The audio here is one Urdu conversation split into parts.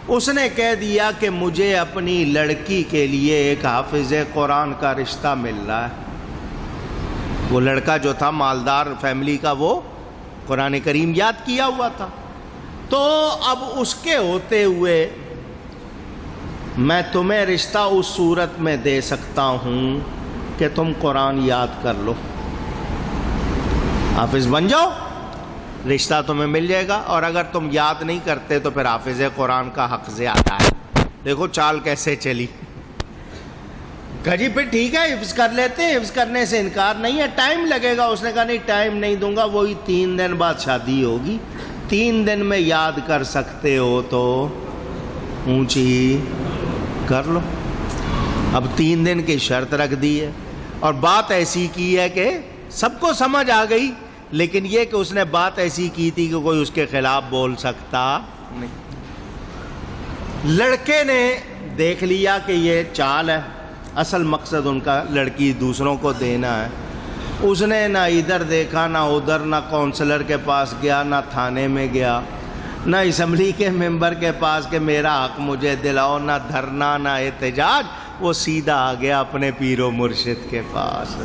اس نے کہہ دیا کہ مجھے اپنی لڑکی کے لیے ایک حافظ قرآن کا رشتہ مل رہا ہے۔ وہ لڑکا جو تھا مالدار فیملی کا، وہ قرآن کریم یاد کیا ہوا تھا، تو اب اس کے ہوتے ہوئے میں تمہیں رشتہ اس صورت میں دے سکتا ہوں کہ تم قرآن یاد کر لو، حافظ بن جاؤ، رشتہ تمہیں مل جائے گا، اور اگر تم یاد نہیں کرتے تو پھر حافظ قرآن کا حق زیادہ ہے۔ دیکھو چال کیسے چلی، کہا جی پھر ٹھیک ہے حفظ کر لیتے ہیں، حفظ کرنے سے انکار نہیں ہے، ٹائم لگے گا۔ اس نے کہا نہیں ٹائم نہیں دوں گا، وہی 3 دن بعد شادی ہوگی، 3 دن میں یاد کر سکتے ہو تو اونچی کر لو۔ اب 3 دن کی شرط رکھ دی ہے، اور بات ایسی کی ہے کہ سب کو سمجھ آ گئی، لیکن یہ کہ اس نے بات ایسی کی تھی کہ کوئی اس کے خلاف بول سکتا نہیں۔ لڑکے نے دیکھ لیا کہ یہ چال ہے، اصل مقصد ان کا لڑکی دوسروں کو دینا ہے۔ اس نے نہ ادھر دیکھا نہ ادھر، نہ کونسلر کے پاس گیا، نہ تھانے میں گیا، نہ اسمبلی کے ممبر کے پاس کہ میرا حق مجھے دلاؤ، نہ دھرنا نہ احتجاج، وہ سیدھا آ گیا اپنے پیر و مرشد کے پاس۔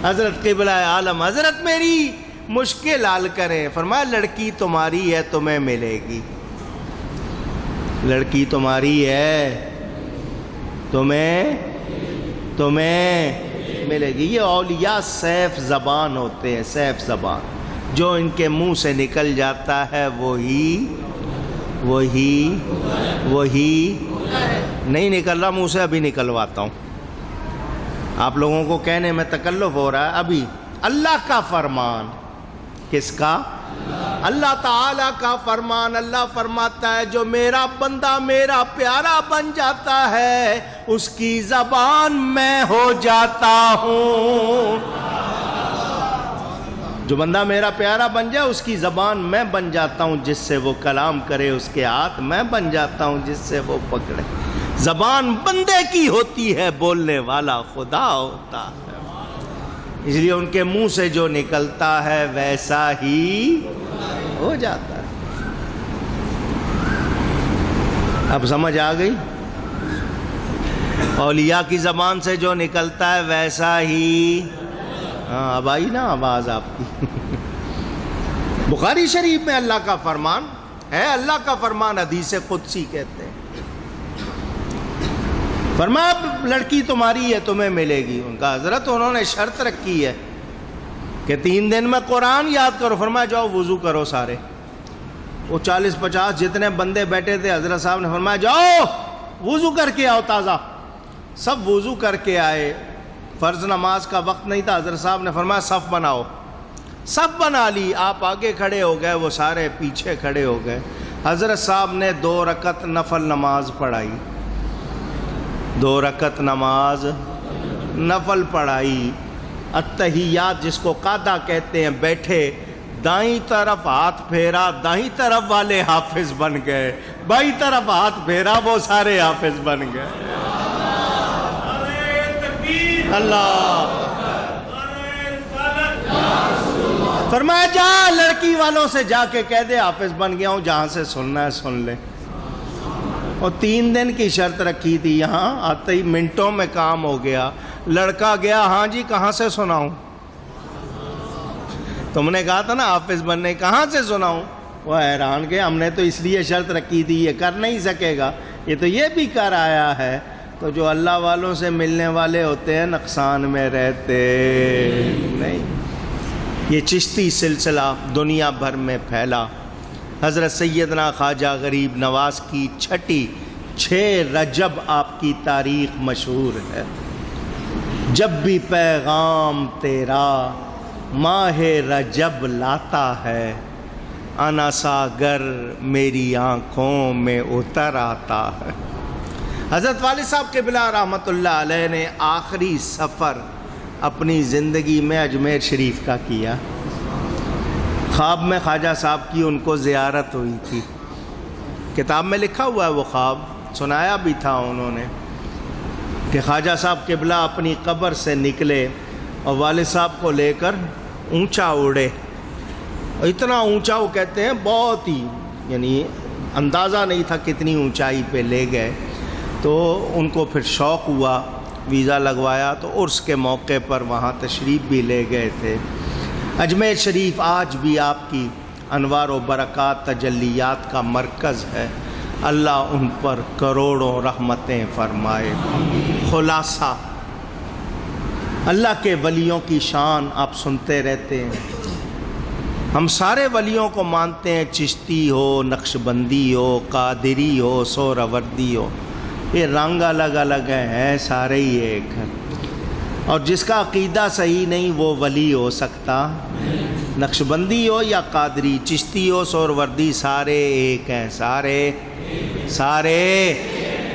حضرت قبلہ عالم حضرت میری مشکل حل کریں، فرمایا لڑکی تمہاری ہے تمہیں ملے گی، لڑکی تمہاری ہے تمہیں ملے گی۔ یہ اولیاء سیف زبان ہوتے ہیں، سیف زبان، جو ان کے منہ سے نکل جاتا ہے وہی نہیں نکل رہا منہ سے، ابھی نکلواتا ہوں، آپ لوگوں کو کہنے میں تکلف ہو رہا ہے۔ ابھی اللہ کا فرمان، کس کا؟ اللہ تعالیٰ کا فرمان۔ اللہ فرماتا ہے جو میرا بندہ میرا پیارا بن جاتا ہے اس کی زبان میں ہو جاتا ہوں، جو بندہ میرا پیارا بن جائے اس کی زبان میں بن جاتا ہوں، جس سے وہ کلام کرے اس کے ہاتھ میں بن جاتا ہوں، جس سے وہ پکڑے۔ زبان بندے کی ہوتی ہے، بولنے والا خدا ہوتا ہے، اس لیے ان کے منہ سے جو نکلتا ہے ویسا ہی ہو جاتا ہے۔ اب سمجھ آ گئی؟ اولیاء کی زبان سے جو نکلتا ہے ویسا ہی، ہاں اب آئی نا آواز آپ کی۔ بخاری شریف میں اللہ کا فرمان ہے، اللہ کا فرمان حدیث قدسی کہتے ہیں۔ فرمایا لڑکی تمہاری ہے تمہیں ملے گی۔ ان کا حضرت انہوں نے شرط رکھی ہے کہ 3 دن میں قرآن یاد کرو۔ فرمایا جاؤ وضو کرو سارے۔ وہ 40-50 جتنے بندے بیٹھے تھے، حضرت صاحب نے فرمایا جاؤ وضو کر کے آؤ تازہ۔ سب وضو کر کے آئے، فرض نماز کا وقت نہیں تھا، حضرت صاحب نے فرمایا صف بناؤ، صف بنا لی۔ آپ آگے کھڑے ہو گئے، وہ سارے پیچھے کھڑے ہو گئے۔ حضرت صاحب نے 2 رکعت نفل نماز پڑھائی، 2 رکعت نماز نفل پڑھائی۔ التحیات جس کو قادہ کہتے ہیں، بیٹھے، دائیں طرف ہاتھ پھیرا، دائیں طرف والے حافظ بن گئے، بائیں طرف ہاتھ پھیرا، وہ سارے حافظ بن گئے۔ اللہ فرمایا جا لڑکی والوں سے جا کے کہہ دے حافظ بن گیا ہوں، جہاں سے سننا ہے سن لے۔ اور 3 دن کی شرط رکھی تھی، یہاں آتے ہی منٹوں میں کام ہو گیا۔ لڑکا گیا، ہاں جی کہاں سے سناؤں؟ تم نے کہا تھا نا حافظ بننے، کہاں سے سناؤں؟ وہ حیران کہ ہم نے تو اس لیے شرط رکھی تھی، یہ کر نہیں سکے گا، یہ تو یہ بھی کر آیا ہے۔ تو جو اللہ والوں سے ملنے والے ہوتے ہیں نقصان میں رہتے نہیں۔ یہ چشتی سلسلہ دنیا بھر میں پھیلا۔ حضرت سیدنا خواجہ غریب نواز کی 6 رجب آپ کی تاریخ مشہور ہے۔ جب بھی پیغام تیرا ماہ رجب لاتا ہے، انا ساگر میری آنکھوں میں اتر آتا ہے۔ حضرت والد صاحب قبلہ رحمۃ اللہ علیہ نے آخری سفر اپنی زندگی میں اجمیر شریف کا کیا۔ خواب میں خواجہ صاحب کی ان کو زیارت ہوئی تھی، کتاب میں لکھا ہوا ہے وہ خواب، سنایا بھی تھا انہوں نے کہ خواجہ صاحب قبلہ اپنی قبر سے نکلے اور والد صاحب کو لے کر اونچا اڑے۔ اتنا اونچا، وہ کہتے ہیں بہت ہی، یعنی اندازہ نہیں تھا کتنی اونچائی پہ لے گئے. تو ان کو پھر شوق ہوا، ویزا لگوایا تو عرس کے موقع پر وہاں تشریف بھی لے گئے تھے. اجمیر شریف آج بھی آپ کی انوار و برکات تجلیات کا مرکز ہے. اللہ ان پر کروڑوں رحمتیں فرمائے. خلاصہ، اللہ کے ولیوں کی شان آپ سنتے رہتے ہیں. ہم سارے ولیوں کو مانتے ہیں، چشتی ہو، نقشبندی ہو، قادری ہو، سہروردی ہو. یہ رنگ الگ الگ ہیں، سارے ہی ایک ہیں. اور جس کا عقیدہ صحیح نہیں وہ ولی ہو سکتا. نقشبندی ہو یا قادری، چشتی ہو، سہروردی، سارے ایک ہیں. سارے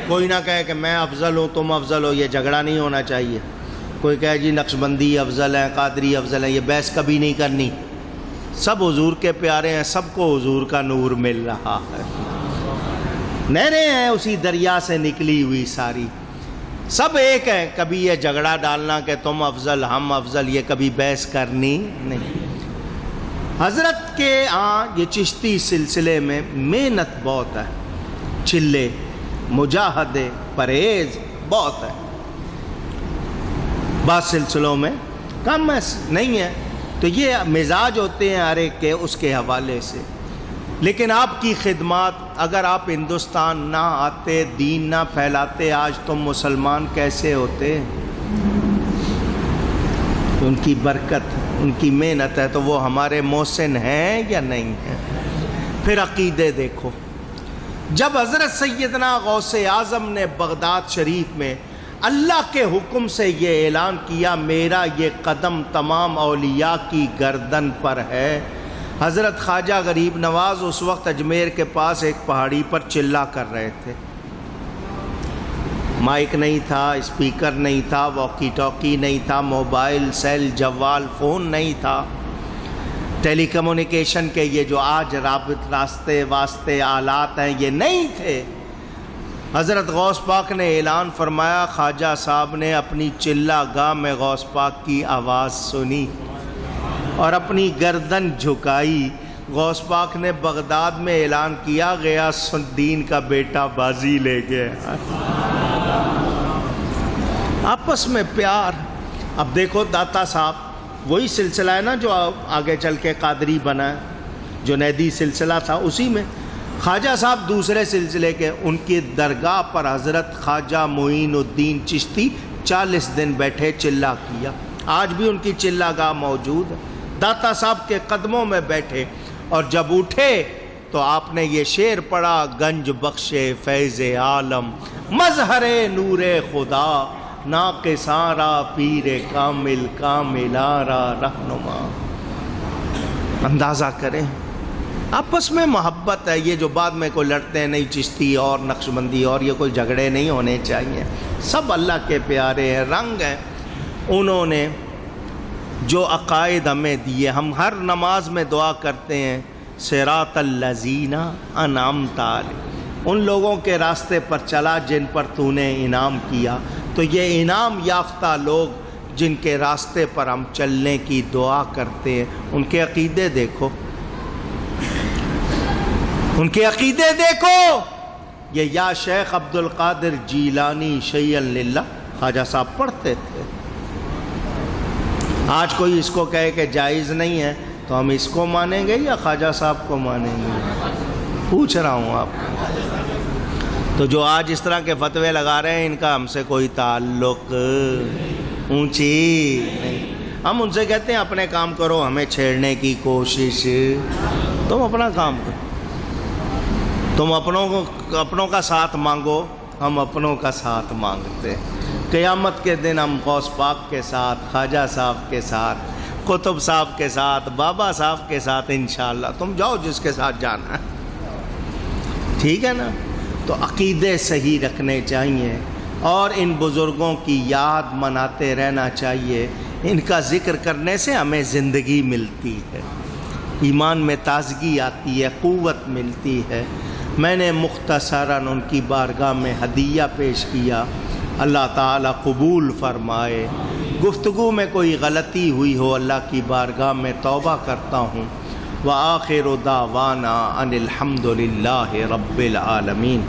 کوئی نہ کہے کہ میں افضل ہوں تم افضل ہو. یہ جھگڑا نہیں ہونا چاہیے. کوئی کہے جی نقشبندی افضل ہے، قادری افضل ہے، یہ بحث کبھی نہیں کرنی. سب حضور کے پیارے ہیں، سب کو حضور کا نور مل رہا ہے. نہریں ہیں اسی دریا سے نکلی ہوئی ساری، سب ایک ہیں. کبھی یہ جھگڑا ڈالنا کہ تم افضل ہم افضل، یہ کبھی بحث کرنی نہیں. حضرت کے یہ چشتی سلسلے میں محنت بہت ہے، چلے، مجاہدے، پرہیز بہت ہے. بعض سلسلوں میں کم نہیں ہے. تو یہ مزاج ہوتے ہیں ہر ایک کے اس کے حوالے سے. لیکن آپ کی خدمات، اگر آپ ہندوستان نہ آتے، دین نہ پھیلاتے، آج تم مسلمان کیسے ہوتے؟ ان کی برکت، ان کی محنت ہے. تو وہ ہمارے محسن ہیں یا نہیں ہیں؟ پھر عقیدے دیکھو. جب حضرت سیدنا غوث اعظم نے بغداد شریف میں اللہ کے حکم سے یہ اعلان کیا، میرا یہ قدم تمام اولیاء کی گردن پر ہے. حضرت خواجہ غریب نواز اس وقت اجمیر کے پاس ایک پہاڑی پر چلا کر رہے تھے. مائک نہیں تھا، اسپیکر نہیں تھا، واکی ٹاکی نہیں تھا، موبائل، سیل، جوال، فون نہیں تھا. ٹیلی کمیونیکیشن کے یہ جو آج راستے واسطے آلات ہیں یہ نہیں تھے. حضرت غوث پاک نے اعلان فرمایا، خواجہ صاحب نے اپنی چلا گاہ میں غوث پاک کی آواز سنی اور اپنی گردن جھکائی. غوث پاک نے بغداد میں اعلان کیا، غیاث الدین کا بیٹا بازی لے گیا. آپس میں پیار. اب دیکھو داتا صاحب وہی سلسلہ ہے نا جو آگے چل کے قادری بنا ہے، جنیدی سلسلہ تھا اسی میں. خواجہ صاحب دوسرے سلسلے کے، ان کی درگاہ پر حضرت خواجہ معین الدین چشتی 40 دن بیٹھے، چلا کیا. آج بھی ان کی چلا گاہ موجود ہے. داتا صاحب کے قدموں میں بیٹھے اور جب اٹھے تو آپ نے یہ شعر پڑھا، گنج بخش فیض عالم، مظہر نور خدا، ناقصاں را پیر کامل، کاملاں را رہنما. اندازہ کریں آپس میں محبت ہے. یہ جو بعد میں کوئی لڑتے ہیں نہیں چشتی اور نقشبندی اور، یہ کوئی جھگڑے نہیں ہونے چاہیے. سب اللہ کے پیارے ہیں، رنگ ہیں. انہوں نے جو عقائد ہمیں دیے، ہم ہر نماز میں دعا کرتے ہیں صراط الذین انعمت علیہم، ان لوگوں کے راستے پر چلا جن پر تو نے انعام کیا. تو یہ انعام یافتہ لوگ جن کے راستے پر ہم چلنے کی دعا کرتے ہیں، ان کے عقیدے دیکھو، ان کے عقیدے دیکھو. یہ یا شیخ عبد القادر جیلانی شیئا للہ خواجہ صاحب پڑھتے تھے. آج کوئی اس کو کہے کہ جائز نہیں ہے تو ہم اس کو مانیں گے یا خواجہ صاحب کو مانیں گے؟ پوچھ رہا ہوں آپ. تو جو آج اس طرح کے فتوے لگا رہے ہیں ان کا ہم سے کوئی تعلق اونچی نہیں. ہم ان سے کہتے ہیں اپنے کام کرو، ہمیں چھیڑنے کی کوشش. تم اپنا کام کرو، تم اپنوں کا ساتھ مانگو، ہم اپنوں کا ساتھ مانگتے. قیامت کے دن ہم غوث پاک کے ساتھ، خواجہ صاحب کے ساتھ، قطب صاحب کے ساتھ، بابا صاحب کے ساتھ انشاءاللہ. تم جاؤ جس کے ساتھ جانا ہے، ٹھیک ہے نا. تو عقیدے صحیح رکھنے چاہیے اور ان بزرگوں کی یاد مناتے رہنا چاہیے. ان کا ذکر کرنے سے ہمیں زندگی ملتی ہے، ایمان میں تازگی آتی ہے، قوت ملتی ہے. میں نے مختصراً ان کی بارگاہ میں ہدیہ پیش کیا، اللہ تعالیٰ قبول فرمائے. گفتگو میں کوئی غلطی ہوئی ہو اللہ کی بارگاہ میں توبہ کرتا ہوں. وآخر دعوانا ان الحمد للہ رب العالمین۔